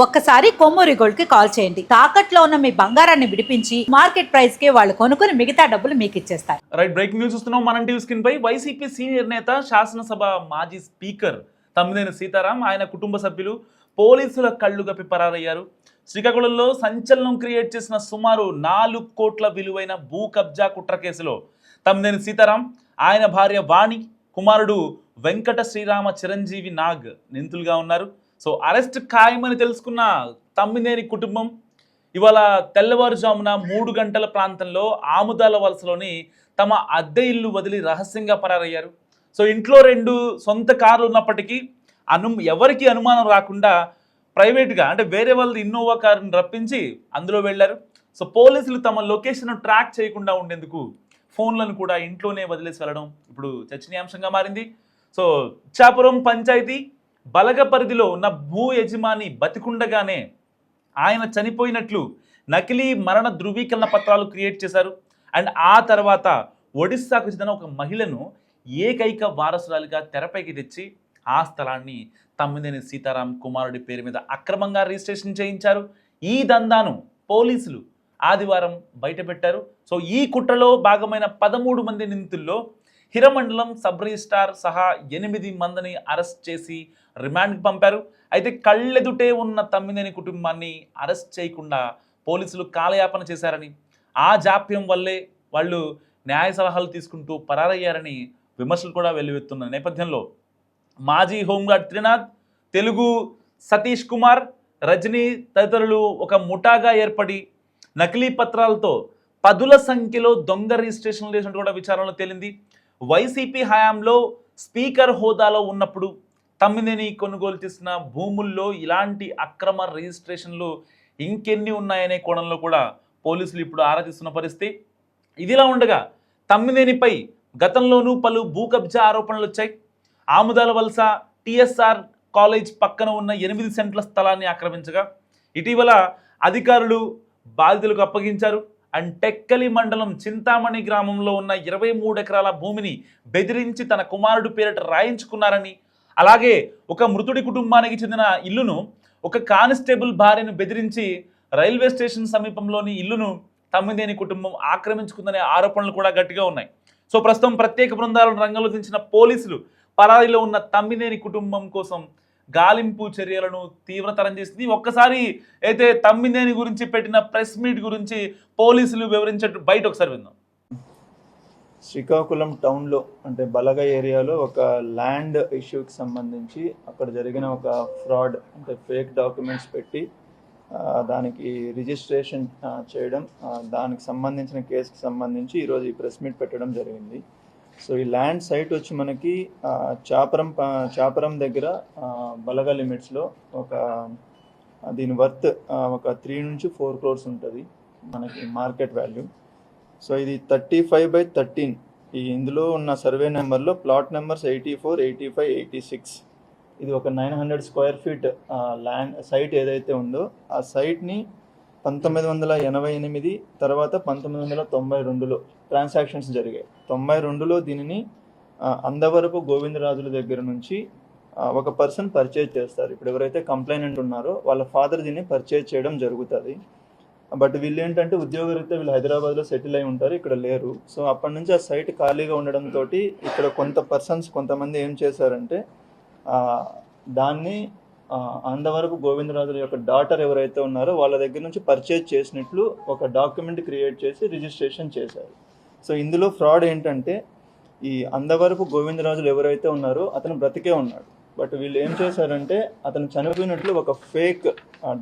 ఒక్కసారి కొమ్మూరి గోల్డ్ కి కాల్ చేయండి. తాకట్లో ఉన్న మీ బంగారాన్ని విడిపించి మార్కెట్ ప్రైస్ కి వాళ్ళు కొనుక్కుని మిగతా డబ్బులు మీకు ఇచ్చేస్తారు. రైట్, బ్రేకింగ్ న్యూస్ చూస్తున్నాం. మనం టీవీ స్క్రీన్ పై వైసీపీ సీనియర్ నేత, శాసనసభ మాజీ స్పీకర్ తమ్మినేని సీతారాం, ఆయన కుటుంబ సభ్యులు పోలీసుల కళ్ళు గప్పి పరారయ్యారు. శ్రీకాకుళంలో సంచలనం క్రియేట్ చేసిన సుమారు 4 కోట్ల విలువైన భూ కబ్జా కుట్ర కేసులో తమ్మినేని సీతారాం, ఆయన భార్య వాణి, కుమారుడు వెంకట శ్రీరామ చిరంజీవి నాగ్ నిందితులుగా ఉన్నారు. సో అరెస్ట్ ఖాయమని తెలుసుకున్న తమ్మినేని కుటుంబం ఇవాళ తెల్లవారుజామున 3 గంటల ప్రాంతంలో ఆముదాల వలసలోని తమ అద్దె ఇల్లు వదిలి రహస్యంగా పరారయ్యారు. సో ఇంట్లో 2 సొంత కార్లు ఉన్నప్పటికీ ఎవరికి అనుమానం రాకుండా ప్రైవేట్గా అంటే వేరే వాళ్ళది ఇన్నోవా కారుని రప్పించి అందులో వెళ్ళారు. సో పోలీసులు తమ లొకేషన్ ట్రాక్ చేయకుండా ఉండేందుకు ఫోన్లను కూడా ఇంట్లోనే వదిలేసి వెళ్ళడం ఇప్పుడు చర్చనీయాంశంగా మారింది. సో ఇచ్చాపురం పంచాయతీ బలగ పరిధిలో ఉన్న భూ యజమాని బతికుండగానే ఆయన చనిపోయినట్లు నకిలీ మరణ ధృవీకరణ పత్రాలు క్రియేట్ చేశారు. అండ్ ఆ తర్వాత ఒడిస్సాకు చెందిన ఒక మహిళను ఏకైక వారసురాలిగా తెరపైకి తెచ్చి ఆ స్థలాన్ని తమ్మినేని సీతారాం కుమారుడి పేరు మీద అక్రమంగా రిజిస్ట్రేషన్ చేయించారు. ఈ దందాను పోలీసులు ఆదివారం బయటపెట్టారు. సో ఈ కుట్రలో భాగమైన 13 మంది నిందితుల్లో హిరమండలం సబ్ రిజిస్ట్రార్ సహా 8 మందిని అరెస్ట్ చేసి రిమాండ్కి పంపారు. అయితే కళ్ళెదుటే ఉన్న తమ్మినేని కుటుంబాన్ని అరెస్ట్ చేయకుండా పోలీసులు కాలయాపన చేశారని, ఆ జాప్యం వల్లే వాళ్ళు న్యాయ సలహాలు తీసుకుంటూ పరారయ్యారని విమర్శలు కూడా వెల్లువెత్తున్న నేపథ్యంలో మాజీ హోంగార్డ్ త్రినాథ్, తెలుగు సతీష్ కుమార్, రజనీ తదితరులు ఒక ముఠాగా ఏర్పడి నకిలీ పత్రాలతో 10ల సంఖ్యలో దొంగ రిజిస్ట్రేషన్లు చేసినట్టు కూడా విచారణలో తేలింది. వైసీపీ హయాంలో స్పీకర్ హోదాలో ఉన్నప్పుడు తమ్మినేని కొనుగోలు చేసిన భూముల్లో ఇలాంటి అక్రమ రిజిస్ట్రేషన్లు ఇంకెన్ని ఉన్నాయనే కోణంలో కూడా పోలీసులు ఇప్పుడు ఆరా తీస్తున్న పరిస్థితి. ఇదిలా ఉండగా తమ్మినేనిపై గతంలోనూ పలు భూ కబ్జా ఆరోపణలు వచ్చాయి. ఆముదాల వలస టిఎస్ఆర్ కాలేజ్ పక్కన ఉన్న 8 సెంట్ల స్థలాన్ని ఆక్రమించగా ఇటీవల అధికారులు బాధితులకు అప్పగించారు. అండ్ టెక్కలి మండలం చింతామణి గ్రామంలో ఉన్న 23 ఎకరాల భూమిని బెదిరించి తన కుమారుడు పేరిట రాయించుకున్నారని, అలాగే ఒక మృతుడి కుటుంబానికి చెందిన ఇల్లును ఒక కానిస్టేబుల్ భార్యను బెదిరించి రైల్వే స్టేషన్ సమీపంలోని ఇల్లును తమ్మినేని కుటుంబం ఆక్రమించుకుందనే ఆరోపణలు కూడా గట్టిగా ఉన్నాయి. సో ప్రస్తుతం ప్రత్యేక బృందాలను రంగంలో దించిన పోలీసులు పరారీలో ఉన్న తమ్మినేని కుటుంబం కోసం గాలింపు చర్యలను తీవ్రతరం చేసింది. ఒక్కసారి అయితే తమ్మినేని గురించి పెట్టిన ప్రెస్ మీట్ గురించి పోలీసులు వివరించేట్టు బయట ఒకసారి విందాం. శ్రీకాకుళం టౌన్లో అంటే బలగ ఏరియాలో ఒక ల్యాండ్ ఇష్యూకి సంబంధించి అక్కడ జరిగిన ఒక ఫ్రాడ్ అంటే ఫేక్ డాక్యుమెంట్స్ పెట్టి దానికి రిజిస్ట్రేషన్ చేయడం, దానికి సంబంధించిన కేసుకి సంబంధించి ఈరోజు ఈ ప్రెస్ మీట్ పెట్టడం జరిగింది. సో ఈ ల్యాండ్ సైట్ వచ్చి మనకి చాపరం దగ్గర బలగ లిమిట్స్లో దీని వర్త్ ఒక 3 నుంచి 4 crores ఉంటుంది మనకి మార్కెట్ వాల్యూ. సో ఇది 35/13. ఇందులో ఉన్న సర్వే నెంబర్లో ప్లాట్ నెంబర్స్ 84, 85, 86. ఇది ఒక 900 square feet ల్యాండ్ సైట్ ఏదైతే ఉందో ఆ సైట్ని 1988 తర్వాత 1992లో ట్రాన్సాక్షన్స్ జరిగాయి. 92లో దీనిని అందవరపు గోవిందరాజుల దగ్గర నుంచి ఒక పర్సన్ పర్చేజ్ చేస్తారు. ఇప్పుడు ఎవరైతే కంప్లైనెంట్ ఉన్నారో వాళ్ళ ఫాదర్ దీన్ని పర్చేజ్ చేయడం జరుగుతుంది. బట్ వీళ్ళు ఏంటంటే ఉద్యోగరీత్యా వీళ్ళు హైదరాబాద్లో సెటిల్ అయి ఉంటారు, ఇక్కడ లేరు. సో అప్పటి నుంచి ఆ సైట్ ఖాళీగా ఉండడంతో ఇక్కడ కొంతమంది ఏం చేశారంటే దాన్ని అందవరపు గోవిందరాజుల యొక్క డాటర్ ఎవరైతే ఉన్నారో వాళ్ళ దగ్గర నుంచి పర్చేజ్ చేసినట్లు ఒక డాక్యుమెంట్ క్రియేట్ చేసి రిజిస్ట్రేషన్ చేశారు. సో ఇందులో ఫ్రాడ్ ఏంటంటే ఈ అందవరపు గోవిందరాజులు ఎవరైతే ఉన్నారో అతను బ్రతికే ఉన్నాడు. బట్ వీళ్ళు ఏం చేశారంటే అతను చనిపోయినట్లు ఒక ఫేక్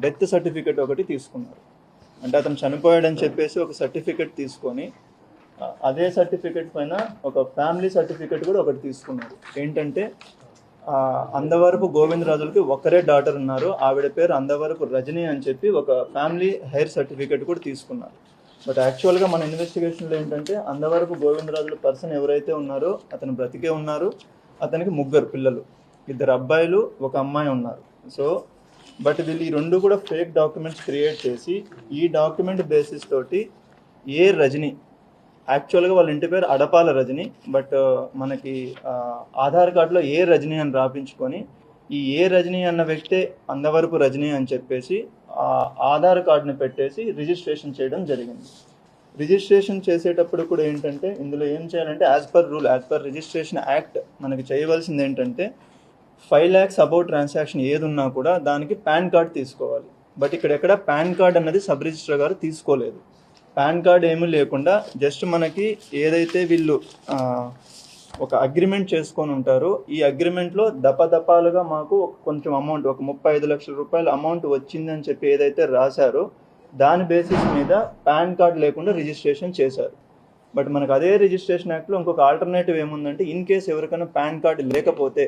డెత్ సర్టిఫికేట్ ఒకటి తీసుకున్నారు. అంటే అతను చనిపోయాడని చెప్పేసి ఒక సర్టిఫికేట్ తీసుకొని అదే సర్టిఫికేట్ పైన ఒక ఫ్యామిలీ సర్టిఫికేట్ కూడా ఒకటి తీసుకున్నారు. ఏంటంటే అందవరపు గోవిందరాజులకి ఒకరే డాటర్ ఉన్నారు, ఆవిడ పేరు అందవరపు రజనీ అని చెప్పి ఒక ఫ్యామిలీ హెయిర్ సర్టిఫికేట్ కూడా తీసుకున్నారు. బట్ యాక్చువల్గా మన ఇన్వెస్టిగేషన్లో ఏంటంటే అందవరపు గోవిందరాజుల పర్సన్ ఎవరైతే ఉన్నారో అతను బ్రతికే ఉన్నారు, అతనికి 3 పిల్లలు, 2 అబ్బాయిలు 1 అమ్మాయి ఉన్నారు. సో బట్ వీళ్ళు ఈ 2 కూడా ఫేక్ డాక్యుమెంట్స్ క్రియేట్ చేసి ఈ డాక్యుమెంట్ బేసిస్ తోటి రజనీ, యాక్చువల్గా వాళ్ళ ఇంటి పేరు అడపాల రజనీ, బట్ మనకి ఆధార్ కార్డులో రజనీ అని రాపించుకొని ఈ రజనీ అన్న వ్యక్తే అందవరపు రజనీ అని చెప్పేసి ఆ ఆధార్ కార్డుని పెట్టేసి రిజిస్ట్రేషన్ చేయడం జరిగింది. రిజిస్ట్రేషన్ చేసేటప్పుడు కూడా ఏంటంటే ఇందులో ఏం చేయాలంటే as per rule, as per registration act మనకి చేయవలసింది ఏంటంటే 5 lakhs అబౌట్ ట్రాన్సాక్షన్ ఏది ఉన్నా కూడా దానికి పాన్ కార్డ్ తీసుకోవాలి. బట్ ఇక్కడ పాన్ కార్డ్ అన్నది సబ్ రిజిస్ట్రార్ గారు తీసుకోలేదు. పాన్ కార్డ్ ఏమీ లేకుండా జస్ట్ మనకి ఏదైతే వీళ్ళు ఒక అగ్రిమెంట్ చేసుకొని ఉంటారో ఈ అగ్రిమెంట్లో దపదపాలుగా మాకు కొంచెం అమౌంట్, ఒక 35 లక్షల రూపాయల అమౌంట్ వచ్చిందని చెప్పి ఏదైతే రాశారో దాని బేసిస్ మీద పాన్ కార్డ్ లేకుండా రిజిస్ట్రేషన్ చేశారు. బట్ మనకు అదే రిజిస్ట్రేషన్ యాక్ట్లో ఇంకొక ఆల్టర్నేటివ్ ఏముందంటే ఇన్ కేస్ ఎవరికైనా పాన్ కార్డ్ లేకపోతే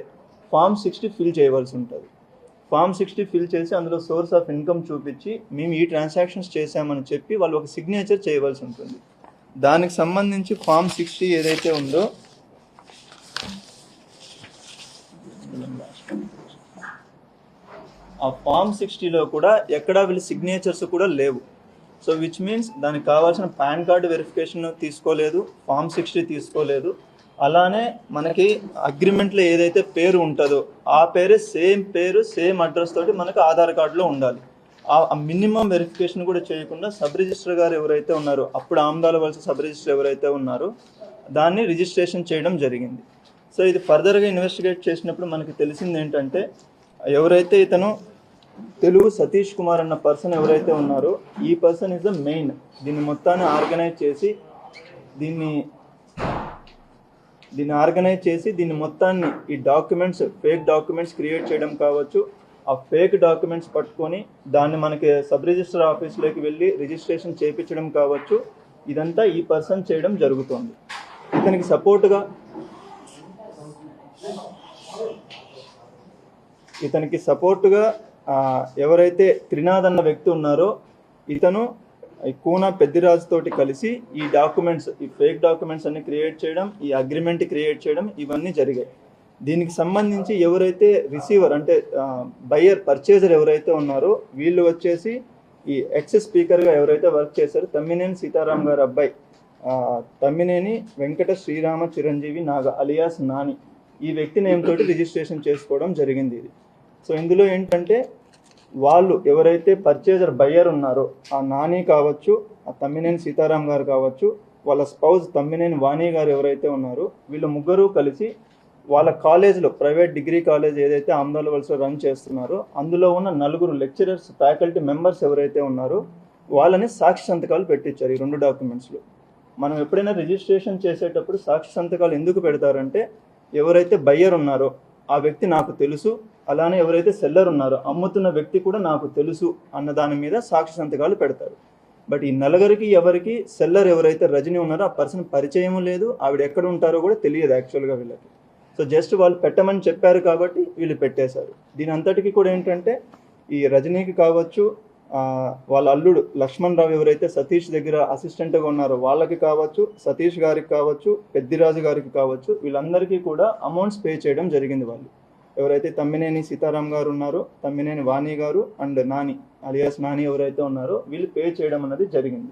Form 60 ఫిల్ చేయవలసి ఉంటుంది. Form 60 ఫిల్ చేసి అందులో సోర్స్ ఆఫ్ ఇన్కమ్ చూపించి మేము ఈ ట్రాన్సాక్షన్స్ చేశామని చెప్పి వాళ్ళు ఒక సిగ్నేచర్ చేయవలసి ఉంటుంది. దానికి సంబంధించి Form 60 ఏదైతే ఉందో ఆ Form 60లో కూడా ఎక్కడా వీళ్ళ సిగ్నేచర్స్ కూడా లేవు. సో విచ్ మీన్స్ దానికి కావాల్సిన పాన్ కార్డు వెరిఫికేషన్ తీసుకోలేదు, Form 60 తీసుకోలేదు. అలానే మనకి అగ్రిమెంట్లో ఏదైతే పేరు ఉంటుందో ఆ పేరే సేమ్ అడ్రస్ తోటి మనకు ఆధార్ కార్డులో ఉండాలి. ఆ మినిమం వెరిఫికేషన్ కూడా చేయకుండా సబ్ రిజిస్టర్ గారు ఎవరైతే ఉన్నారో, అప్పుడు ఆమదాల వలస సబ్ రిజిస్టర్ ఎవరైతే ఉన్నారో దాన్ని రిజిస్ట్రేషన్ చేయడం జరిగింది. సో ఇది ఫర్దర్గా ఇన్వెస్టిగేట్ చేసినప్పుడు మనకి తెలిసింది ఏంటంటే ఎవరైతే ఇతను తెలుగు సతీష్ కుమార్ అన్న పర్సన్ ఎవరైతే ఉన్నారో ఈ పర్సన్ ఇస్ ద మెయిన్. దీన్ని మొత్తాన్ని ఆర్గనైజ్ చేసి దీన్ని మొత్తాన్ని ఈ డాక్యుమెంట్స్, ఫేక్ డాక్యుమెంట్స్ క్రియేట్ చేయడం కావచ్చు, ఆ ఫేక్ డాక్యుమెంట్స్ పట్టుకొని దాన్ని మనకి సబ్ రిజిస్టర్ ఆఫీస్లోకి వెళ్ళి రిజిస్ట్రేషన్ చేయించడం కావచ్చు, ఇదంతా ఈ పర్సన్ చేయడం జరుగుతుంది. ఇతనికి సపోర్టుగా ఎవరైతే త్రినాథ్ అన్న వ్యక్తి ఉన్నారో ఇతను కూనా పెద్దిరాజు తోటి కలిసి ఈ డాక్యుమెంట్స్, ఈ ఫేక్ డాక్యుమెంట్స్ అన్ని క్రియేట్ చేయడం, ఈ అగ్రిమెంట్ క్రియేట్ చేయడం ఇవన్నీ జరిగాయి. దీనికి సంబంధించి ఎవరైతే రిసీవర్ అంటే బయ్యర్, పర్చేజర్ ఎవరైతే ఉన్నారో వీళ్ళు వచ్చేసి ఈ ఎక్స్ స్పీకర్గా ఎవరైతే వర్క్ చేశారో తమ్మినేని సీతారాం గారు అబ్బాయి తమ్మినేని వెంకట శ్రీరామ చిరంజీవి నాగ అలియాస్ నాని, ఈ వ్యక్తి నేమ్ తోటి రిజిస్ట్రేషన్ చేసుకోవడం జరిగింది ఇది. సో ఇందులో ఏంటంటే వాళ్ళు ఎవరైతే పర్చేజర్ బయ్యర్ ఉన్నారో ఆ నాని కావచ్చు, ఆ తమ్మినేని సీతారాం గారు కావచ్చు, వాళ్ళ స్పౌజ్ తమ్మినేని వాణి గారు ఎవరైతే ఉన్నారో వీళ్ళు ముగ్గురు కలిసి వాళ్ళ కాలేజ్లో, ప్రైవేట్ డిగ్రీ కాలేజ్ ఏదైతే ఆమదాల వలసలో రన్ చేస్తున్నారో అందులో ఉన్న 4 లెక్చరర్స్, ఫ్యాకల్టీ మెంబర్స్ ఎవరైతే ఉన్నారో వాళ్ళని సాక్షి సంతకాలు పెట్టించారు ఈ 2 డాక్యుమెంట్స్లో. మనం ఎప్పుడైనా రిజిస్ట్రేషన్ చేసేటప్పుడు సాక్షి సంతకాలు ఎందుకు పెడతారంటే ఎవరైతే బయ్యర్ ఉన్నారో ఆ వ్యక్తి నాకు తెలుసు, అలానే ఎవరైతే సెల్లర్ ఉన్నారో అమ్ముతున్న వ్యక్తి కూడా నాకు తెలుసు అన్న దాని మీద సాక్షి సంతకాలు పెడతారు. బట్ ఈ 4 ఎవరికి సెల్లర్ ఎవరైతే రజనీ ఉన్నారో ఆ పర్సన్ పరిచయం లేదు, ఆవిడ ఎక్కడ ఉంటారో కూడా తెలియదు యాక్చువల్గా వీళ్ళకి. సో జస్ట్ వాళ్ళు పెట్టమని చెప్పారు కాబట్టి వీళ్ళు పెట్టేశారు. దీని అంతటికీ కూడా ఏంటంటే ఈ రజనీకి కావచ్చు, వాళ్ళ అల్లుడు లక్ష్మణ్ రావు ఎవరైతే సతీష్ దగ్గర అసిస్టెంట్గా ఉన్నారో వాళ్ళకి కావచ్చు, సతీష్ గారికి కావచ్చు, పెద్దిరాజు గారికి కావచ్చు, వీళ్ళందరికీ కూడా అమౌంట్స్ పే చేయడం జరిగింది. వాళ్ళు ఎవరైతే తమ్మినేని సీతారాం గారు ఉన్నారో, తమ్మినేని వాణి గారు అండ్ నాని అలియాస్ నాని ఎవరైతే ఉన్నారో వీళ్ళు పే చేయడం అన్నది జరిగింది.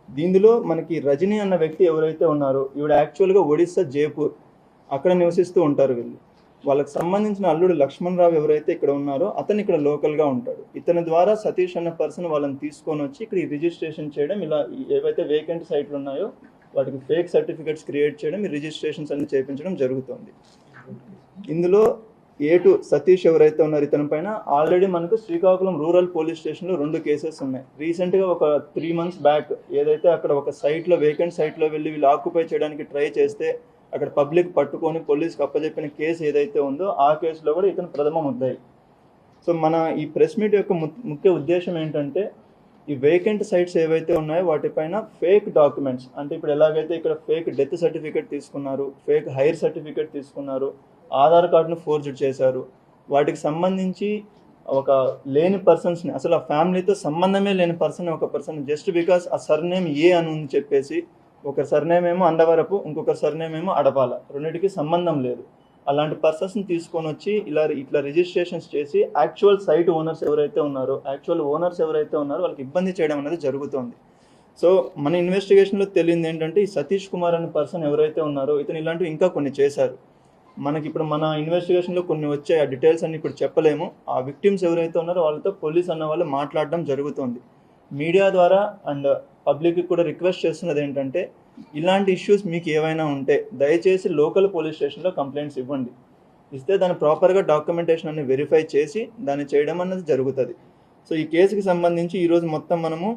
దీనిలో మనకి రజనీ అన్న వ్యక్తి ఎవరైతే ఉన్నారో ఈవిడ యాక్చువల్గా ఒడిస్సా జైపూర్ అక్కడ నివసిస్తూ ఉంటారు వీళ్ళు. వాళ్ళకి సంబంధించిన అల్లుడు లక్ష్మణ్ రావు ఎవరైతే ఇక్కడ ఉన్నారో అతను ఇక్కడ లోకల్గా ఉంటాడు. ఇతని ద్వారా సతీష్ అన్న పర్సన్ వాళ్ళని తీసుకొని వచ్చి ఇక్కడ రిజిస్ట్రేషన్ చేయడం, ఇలా ఏవైతే వేకెంట్ సైట్లు ఉన్నాయో వాటికి ఫేక్ సర్టిఫికెట్స్ క్రియేట్ చేయడం, ఈ రిజిస్ట్రేషన్స్ అన్ని చేయించడం జరుగుతుంది. ఇందులో A2 సతీష్ ఎవరైతే ఉన్నారు ఇతని పైన ఆల్రెడీ మనకు శ్రీకాకుళం రూరల్ పోలీస్ స్టేషన్లో 2 కేసెస్ ఉన్నాయి. రీసెంట్గా ఒక 3 months బ్యాక్ ఏదైతే అక్కడ ఒక సైట్లో, వేకెంట్ సైట్లో వెళ్ళి వీళ్ళు ఆక్యుపై చేయడానికి ట్రై చేస్తే అక్కడ పబ్లిక్ పట్టుకొని పోలీస్కి అప్పచెప్పిన కేసు ఏదైతే ఉందో ఆ కేసులో కూడా ఇతను ప్రథమ ముద్దాయి. సో మన ఈ ప్రెస్ మీట్ యొక్క ముఖ్య ఉద్దేశం ఏంటంటే ఈ వేకెంట్ సైట్స్ ఏవైతే ఉన్నాయో వాటిపైన ఫేక్ డాక్యుమెంట్స్, అంటే ఇప్పుడు ఎలాగైతే ఇక్కడ ఫేక్ డెత్ సర్టిఫికేట్ తీసుకున్నారు, ఫేక్ హైర్ సర్టిఫికేట్ తీసుకున్నారు, ఆధార్ కార్డును ఫోర్జడ్ చేశారు, వాటికి సంబంధించి ఒక లేని పర్సన్స్ని, అసలు ఆ ఫ్యామిలీతో సంబంధమే లేని ఒక పర్సన్ జస్ట్ బికాస్ ఆ సర్నేమ్ అని ఉంది చెప్పేసి, ఒక సర్నేమ్ ఏమో అందవరపు, ఇంకొక సర్నేమ్ ఏమో అడపాల, రెండింటికి సంబంధం లేదు, అలాంటి పర్సన్స్ని తీసుకొని వచ్చి ఇట్లా రిజిస్ట్రేషన్స్ చేసి యాక్చువల్ సైట్ ఓనర్స్ ఎవరైతే ఉన్నారో వాళ్ళకి ఇబ్బంది చేయడం అనేది జరుగుతుంది. సో మన ఇన్వెస్టిగేషన్లో తెలియంది ఏంటంటే ఈ సతీష్ కుమార్ అనే పర్సన్ ఎవరైతే ఉన్నారో ఇతను ఇలాంటివి ఇంకా కొన్ని చేశారు. మనకి ఇప్పుడు మన ఇన్వెస్టిగేషన్లో కొన్ని వచ్చాయి, ఆ డీటెయిల్స్ అన్ని ఇప్పుడు చెప్పలేము. ఆ విక్టిమ్స్ ఎవరైతే ఉన్నారో వాళ్ళతో పోలీస్ అన్న వాళ్ళు మాట్లాడడం జరుగుతుంది. మీడియా ద్వారా అండ్ పబ్లిక్కి కూడా రిక్వెస్ట్ చేస్తున్నది ఏంటంటే, ఇలాంటి ఇష్యూస్ మీకు ఏవైనా ఉంటే దయచేసి లోకల్ పోలీస్ స్టేషన్లో కంప్లైంట్స్ ఇవ్వండి. ఇస్తే దాన్ని ప్రాపర్గా డాక్యుమెంటేషన్ అన్ని వెరిఫై చేసి దాన్ని చేయడం అన్నది జరుగుతుంది. సో ఈ కేసుకి సంబంధించి ఈరోజు మొత్తం మనము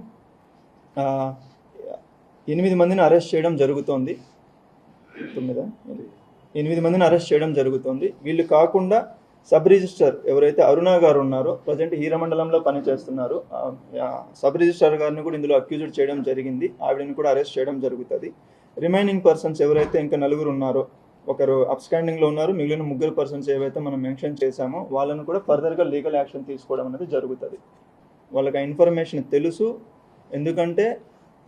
8 మందిని అరెస్ట్ చేయడం జరుగుతోంది. 8 మందిని అరెస్ట్ చేయడం జరుగుతుంది. వీళ్ళు కాకుండా సబ్ రిజిస్టర్ ఎవరైతే అరుణ గారు ఉన్నారో, ప్రజెంట్ హీరమండలంలో పనిచేస్తున్నారు, సబ్ రిజిస్టర్ గారిని కూడా ఇందులో అక్యూజ్డ్ చేయడం జరిగింది. ఆవిడని కూడా అరెస్ట్ చేయడం జరుగుతుంది. రిమైనింగ్ పర్సన్స్ ఎవరైతే ఇంకా 4 ఉన్నారో, ఒకరు అప్స్టాండింగ్లో ఉన్నారు, మిగిలిన 3 పర్సన్స్ ఏవైతే మనం మెన్షన్ చేశామో వాళ్ళను కూడా ఫర్దర్గా లీగల్ యాక్షన్ తీసుకోవడం అనేది జరుగుతుంది. వాళ్ళకి ఆ ఇన్ఫర్మేషన్ తెలుసు, ఎందుకంటే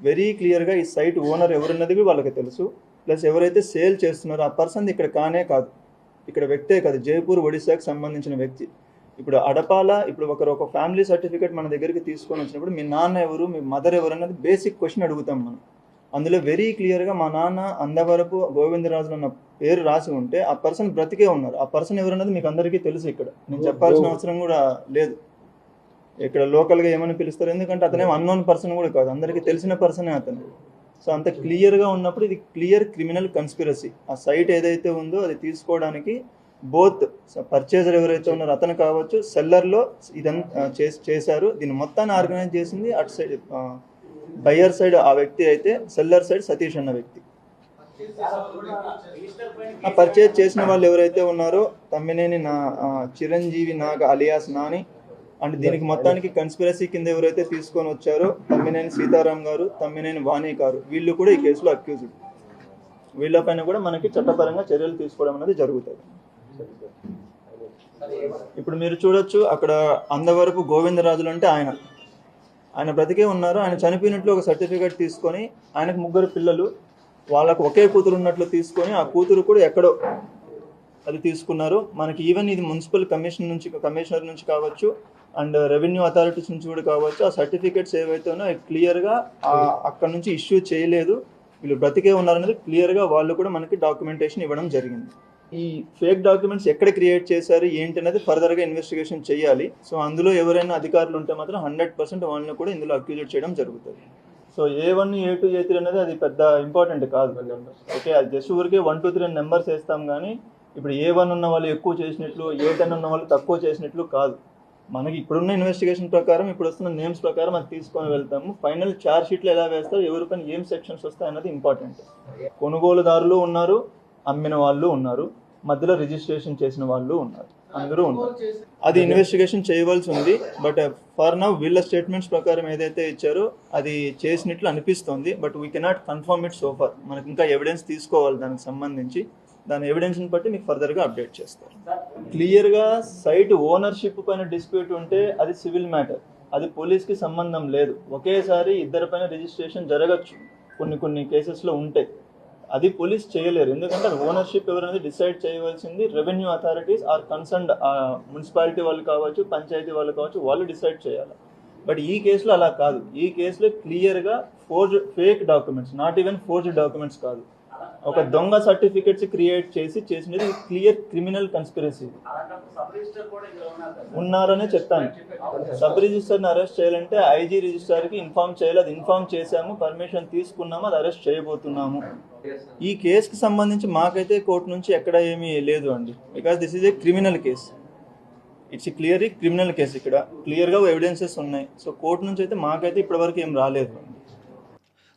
వెరీ క్లియర్గా ఈ సైట్ ఓనర్ ఎవరున్నది కూడా వాళ్ళకి తెలుసు. ప్లస్ ఎవరైతే సేల్ చేస్తున్నారో ఆ పర్సన్ ఇక్కడ కానే కాదు, ఇక్కడ వ్యక్తే కాదు, జైపూర్ ఒడిశాకి సంబంధించిన వ్యక్తి. ఇప్పుడు అడపాల, ఇప్పుడు ఒక ఫ్యామిలీ సర్టిఫికేట్ మన దగ్గరికి తీసుకొని వచ్చినప్పుడు మీ నాన్న ఎవరు, మీ మదర్ ఎవరు అన్నది బేసిక్ క్వశ్చన్ అడుగుతాం మనం. అందులో వెరీ క్లియర్గా మా నాన్న అందవరపు గోవిందరాజులు అన్న పేరు రాసి ఉంటే ఆ పర్సన్ బ్రతికే ఉన్నారు. ఆ పర్సన్ ఎవరన్నది మీకు అందరికీ తెలుసు, ఇక్కడ నేను చెప్పాల్సిన అవసరం కూడా లేదు. ఇక్కడ లోకల్గా ఏమని పిలుస్తారు, ఎందుకంటే అతనేం అన్నోన్ పర్సన్ కూడా కాదు, అందరికీ తెలిసిన పర్సనే అతను. సో అంత క్లియర్గా ఉన్నప్పుడు ఇది క్లియర్ క్రిమినల్ కన్స్పిరసీ. ఆ సైట్ ఏదైతే ఉందో అది తీసుకోవడానికి బోత్ పర్చేజర్ ఎవరైతే ఉన్నారో అతను కావచ్చు, సెల్లర్లో ఇదంతా చేశారు. దీన్ని మొత్తాన్ని ఆర్గనైజ్ చేసింది అటు సైడ్ బయ్యర్ సైడ్ ఆ వ్యక్తి అయితే, సెల్లర్ సైడ్ సతీష్ అన్న వ్యక్తి. ఆ పర్చేజ్ చేసిన వాళ్ళు ఎవరైతే ఉన్నారో తమ్మినేని చిరంజీవి నాగ అలియాస్ నాని, అండ్ దీనికి మొత్తానికి కన్స్పిరసీ కింద ఎవరైతే తీసుకొని వచ్చారో తమ్మినేని సీతారాం గారు, తమ్మినేని వాణి గారు, వీళ్ళు కూడా ఈ కేసులో అక్యూజ్డ్. వీళ్ళపైన కూడా మనకి చట్టపరంగా చర్యలు తీసుకోవడం అనేది జరుగుతుంది. ఇప్పుడు మీరు చూడొచ్చు, అక్కడ అందవరపు గోవిందరాజులు అంటే ఆయన బ్రతికే ఉన్నారు. ఆయన చనిపోయినట్లు ఒక సర్టిఫికేట్ తీసుకొని, ఆయనకు 3 పిల్లలు, వాళ్ళకు ఒకే కూతురు ఉన్నట్లు తీసుకొని ఆ కూతురు కూడా ఎక్కడో అది తీసుకున్నారు. మనకి ఈవెన్ ఇది మున్సిపల్ కమిషనర్ నుంచి కావచ్చు అండ్ రెవెన్యూ అథారిటీస్ నుంచి కూడా కావచ్చు, ఆ సర్టిఫికేట్స్ ఏవైతే ఉన్నాయో క్లియర్గా అక్కడ నుంచి ఇష్యూ చేయలేదు, వీళ్ళు బ్రతికే ఉన్నారనేది క్లియర్గా వాళ్ళు కూడా మనకి డాక్యుమెంటేషన్ ఇవ్వడం జరిగింది. ఈ ఫేక్ డాక్యుమెంట్స్ ఎక్కడ క్రియేట్ చేశారు ఏంటి అనేది ఫర్దర్గా ఇన్వెస్టిగేషన్ చేయాలి. సో అందులో ఎవరైనా అధికారులు ఉంటే మాత్రం 100% వాళ్ళని కూడా ఇందులో అక్యూజేట్ చేయడం జరుగుతుంది. సో A1, A2, A3 అనేది అది పెద్ద ఇంపార్టెంట్ కాదు. ఓకే, అది జస్ట్ ఊరికే 1, 2, 3 నెంబర్స్ వేస్తాం, కానీ ఇప్పుడు A1 ఉన్న వాళ్ళు ఎక్కువ చేసినట్లు, A10 ఉన్న వాళ్ళు తక్కువ చేసినట్లు కాదు. మనకి ఇప్పుడున్న ఇన్వెస్టిగేషన్ ప్రకారం, ఇప్పుడు వస్తున్న నేమ్స్ ప్రకారం అది తీసుకొని వెళ్తాము. ఫైనల్ ఛార్జ్ షీట్లో ఎలా వేస్తారు, ఎవరిపైన ఏం సెక్షన్స్ వస్తాయి అన్నది ఇంపార్టెంట్. కొనుగోలుదారులు ఉన్నారు, అమ్మిన వాళ్ళు ఉన్నారు, మధ్యలో రిజిస్ట్రేషన్ చేసిన వాళ్ళు ఉన్నారు, అందరూ ఉన్నారు. అది ఇన్వెస్టిగేషన్ చేయవలసి ఉంది. బట్ ఫర్ నౌ వీళ్ళ స్టేట్మెంట్స్ ప్రకారం ఏదైతే ఇచ్చారో అది చేసినట్లు అనిపిస్తుంది. But we cannot confirm it so for. మనకి ఇంకా ఎవిడెన్స్ తీసుకోవాలి దానికి సంబంధించి. దాని ఎవిడెన్స్ని బట్టి మీకు ఫర్దర్గా అప్డేట్ చేస్తారు. క్లియర్గా సైట్ ఓనర్షిప్ పైన డిస్ప్యూట్ ఉంటే అది సివిల్ మ్యాటర్, అది పోలీస్కి సంబంధం లేదు. ఒకేసారి 2 పైన రిజిస్ట్రేషన్ జరగచ్చు, కొన్ని కేసెస్లో ఉంటాయి. అది పోలీస్ చేయలేరు, ఎందుకంటే ఓనర్షిప్ ఎవరైనా డిసైడ్ చేయవలసింది revenue authorities or concerned municipality వాళ్ళు కావచ్చు, పంచాయతీ వాళ్ళు కావచ్చు, వాళ్ళు డిసైడ్ చేయాలి. బట్ ఈ కేసులో అలా కాదు. ఈ కేసులో క్లియర్గా fake documents, not even forged documents కాదు, ఒక దొంగ సర్టిఫికెట్స్ క్రియేట్ చేసినది క్లియర్ క్రిమినల్ కన్స్పిరసీ ఉన్నారనే చెప్తాను. సబ్ రిజిస్టర్ని అరెస్ట్ చేయాలంటే ఐజీ రిజిస్టర్కి ఇన్ఫార్మ్ చేయాలి. అది ఇన్ఫార్మ్ చేశాము, పర్మిషన్ తీసుకున్నాము, అది అరెస్ట్ చేయబోతున్నాము. ఈ కేసుకి సంబంధించి మాకైతే కోర్టు నుంచి ఎక్కడ ఏమీ లేదు అండి, because this is a criminal case. It's clearly criminal case. ఇక్కడ క్లియర్గా ఎవిడెన్సెస్ ఉన్నాయి. సో కోర్టు నుంచి అయితే మాకైతే ఇప్పటివరకు ఏం రాలేదు.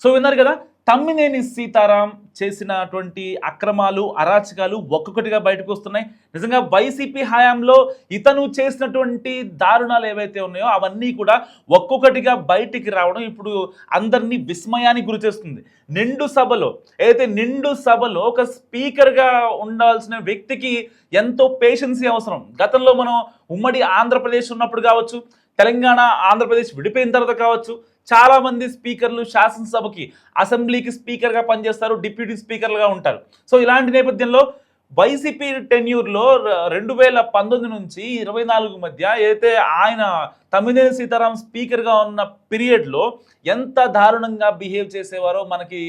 సో విన్నారు కదా, తమ్మినేని సీతారాం చేసినటువంటి అక్రమాలు, అరాచకాలు ఒక్కొక్కటిగా బయటకు వస్తున్నాయి. నిజంగా వైసీపీ హయాంలో ఇతను చేసినటువంటి దారుణాలు ఏవైతే ఉన్నాయో అవన్నీ కూడా ఒక్కొక్కటిగా బయటికి రావడం ఇప్పుడు అందరినీ విస్మయానికి గురి చేస్తుంది. నిండు సభలో ఒక స్పీకర్గా ఉండాల్సిన వ్యక్తికి ఎంతో పేషెన్సీ అవసరం. గతంలో మనం ఉమ్మడి ఆంధ్రప్రదేశ్ ఉన్నప్పుడు కావచ్చు, తెలంగాణ ఆంధ్రప్రదేశ్ విడిపోయిన తర్వాత కావచ్చు, చాలామంది స్పీకర్లు శాసనసభకి, అసెంబ్లీకి స్పీకర్గా పనిచేస్తారు, డిప్యూటీ స్పీకర్లుగా ఉంటారు. సో ఇలాంటి నేపథ్యంలో వైసీపీ టెన్యూర్లో 2019 నుంచి 24 మధ్య ఏదైతే ఆయన తమ్మినేని సీతారాం స్పీకర్గా ఉన్న పీరియడ్లో ఎంత దారుణంగా బిహేవ్ చేసేవారో మనకి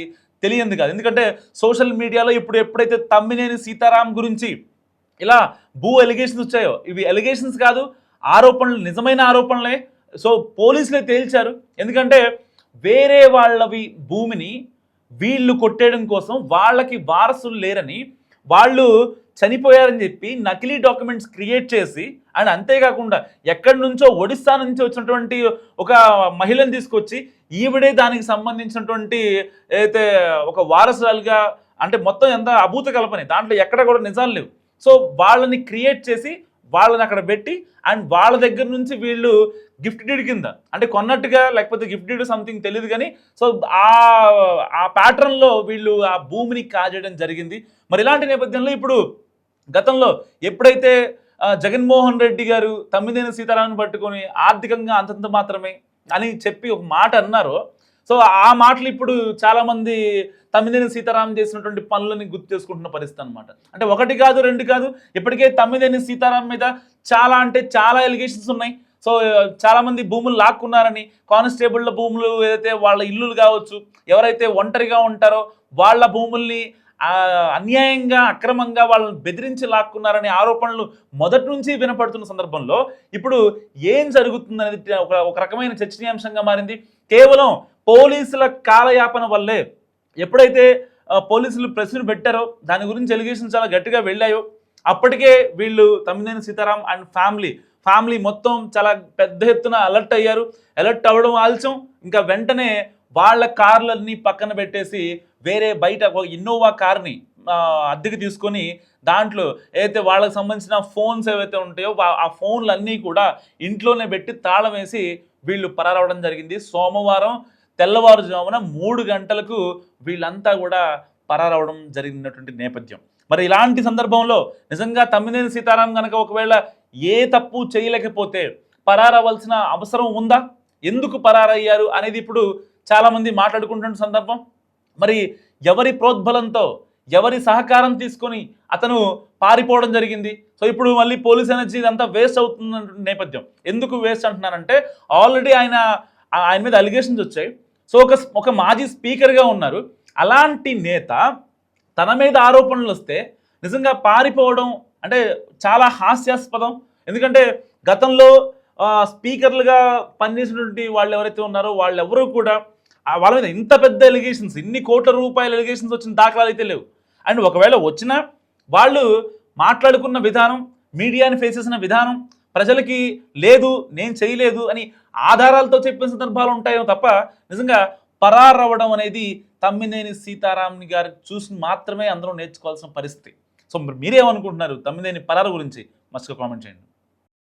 తెలియంది కాదు. ఎందుకంటే సోషల్ మీడియాలో ఎప్పుడైతే తమ్మినేని సీతారాం గురించి ఇలా ఎలిగేషన్స్ వచ్చాయో ఇవి ఎలిగేషన్స్ కాదు, ఆరోపణలు, నిజమైన ఆరోపణలే. సో పోలీసులే తేల్చారు. ఎందుకంటే వేరే వాళ్ళవి భూమిని వీళ్ళు కొట్టేయడం కోసం వాళ్ళకి వారసులు లేరని, వాళ్ళు చనిపోయారని చెప్పి నకిలీ డాక్యుమెంట్స్ క్రియేట్ చేసి, అండ్ అంతేకాకుండా ఎక్కడి నుంచో ఒడిస్సా నుంచి వచ్చినటువంటి ఒక మహిళను తీసుకొచ్చి ఈవిడే దానికి సంబంధించినటువంటి ఏదైతే ఒక వారసురాలుగా, అంటే మొత్తం ఎంత అభూత కల్పనే, దాంట్లో ఎక్కడ కూడా నిజాలు లేవు. సో వాళ్ళని క్రియేట్ చేసి వాళ్ళని అక్కడ పెట్టి, అండ్ వాళ్ళ దగ్గర నుంచి వీళ్ళు గిఫ్ట్ డీడ్ కింద, అంటే కొన్నట్టుగా లేకపోతే గిఫ్ట్ డీడ్ సంథింగ్ తెలియదు కానీ, సో ఆ ప్యాటర్న్లో వీళ్ళు ఆ భూమిని కాజేయడం జరిగింది. మరి ఇలాంటి నేపథ్యంలో ఇప్పుడు గతంలో ఎప్పుడైతే జగన్మోహన్ రెడ్డి గారు తమ్మినేని సీతారామన్ పట్టుకొని ఆర్థికంగా అంతంత మాత్రమే అని చెప్పి ఒక మాట అన్నారో, సో ఆ మాటలు ఇప్పుడు చాలామంది తమ్మినేని సీతారాం చేసినటువంటి పనులని గుర్తు చేసుకుంటున్న పరిస్థితి అనమాట. అంటే ఒకటి కాదు, రెండు కాదు, ఇప్పటికే తమ్మినేని సీతారాం మీద చాలా అంటే చాలా ఎలిగేషన్స్ ఉన్నాయి. సో చాలామంది భూములు లాక్కున్నారని, కానిస్టేబుళ్ళ భూములు ఏదైతే వాళ్ళ ఇల్లులు కావచ్చు, ఎవరైతే ఒంటరిగా ఉంటారో వాళ్ళ భూముల్ని అన్యాయంగా అక్రమంగా వాళ్ళని బెదిరించి లాక్కున్నారనే ఆరోపణలు మొదటి నుంచి వినపడుతున్న సందర్భంలో ఇప్పుడు ఏం జరుగుతుందనేది ఒక రకమైన చర్చనీయాంశంగా మారింది. కేవలం పోలీసుల కాలయాపన వల్లే, ఎప్పుడైతే పోలీసులు ప్రశ్నలు పెట్టారో దాని గురించి ఎలిగేషన్ చాలా గట్టిగా వెళ్ళాయో, అప్పటికే వీళ్ళు తమ్మినేని సీతారాం అండ్ ఫ్యామిలీ మొత్తం చాలా పెద్ద ఎత్తున అలర్ట్ అయ్యారు. అలర్ట్ అవ్వడం ఆలస్యం, ఇంకా వెంటనే వాళ్ళ కార్లన్నీ పక్కన పెట్టేసి వేరే బయట ఒక ఇన్నోవా కార్ని అద్దెకి తీసుకొని దాంట్లో ఏదైతే వాళ్ళకి సంబంధించిన ఫోన్స్ ఏవైతే ఉంటాయో ఆ ఫోన్లన్నీ కూడా ఇంట్లోనే పెట్టి తాళం వేసి వీళ్ళు పరారవడం జరిగింది. సోమవారం తెల్లవారుజామున 3 గంటలకు వీళ్ళంతా కూడా పరారవడం జరిగినటువంటి నేపథ్యం. మరి ఇలాంటి సందర్భంలో నిజంగా తమ్మినేని సీతారాం కనుక ఒకవేళ ఏ తప్పు చేయలేకపోతే పరారవలసిన అవసరం ఉందా, ఎందుకు పరారయ్యారు అనేది ఇప్పుడు చాలామంది మాట్లాడుకుంటున్న సందర్భం. మరి ఎవరి ప్రోద్బలంతో, ఎవరి సహకారం తీసుకొని అతను పారిపోవడం జరిగింది. సో ఇప్పుడు మళ్ళీ పోలీస్ ఎనర్జీ ఇదంతా వేస్ట్ అవుతున్న నేపథ్యం. ఎందుకు వేస్ట్ అంటున్నానంటే, ఆల్రెడీ ఆయన మీద అలిగేషన్స్ వచ్చాయి. సో ఒక మాజీ స్పీకర్గా ఉన్నారు. అలాంటి నేత తన మీద ఆరోపణలు వస్తే నిజంగా పారిపోవడం అంటే చాలా హాస్యాస్పదం. ఎందుకంటే గతంలో స్పీకర్లుగా పనిచేసినటువంటి వాళ్ళు ఎవరైతే ఉన్నారో వాళ్ళెవరూ కూడా వాళ్ళ మీద ఇంత పెద్ద ఎలిగేషన్స్, ఇన్ని కోట్ల రూపాయల ఎలిగేషన్స్ వచ్చిన దాఖలాలు అయితే లేవు. అండ్ ఒకవేళ వచ్చినా వాళ్ళు మాట్లాడుకున్న విధానం, మీడియాని ఫేస్ చేసిన విధానం ప్రజలకి లేదు, నేను చేయలేదు అని ఆధారాలతో చెప్పిన సందర్భాలు ఉంటాయో తప్ప నిజంగా పరారవ్వడం అనేది తమ్మినేని సీతారాం గారు చూసి మాత్రమే అందరూ నేర్చుకోవాల్సిన పరిస్థితి. సో మీరేమనుకుంటున్నారు తమ్మినేని పరారు గురించి? మస్తు కామెంట్ చేయండి.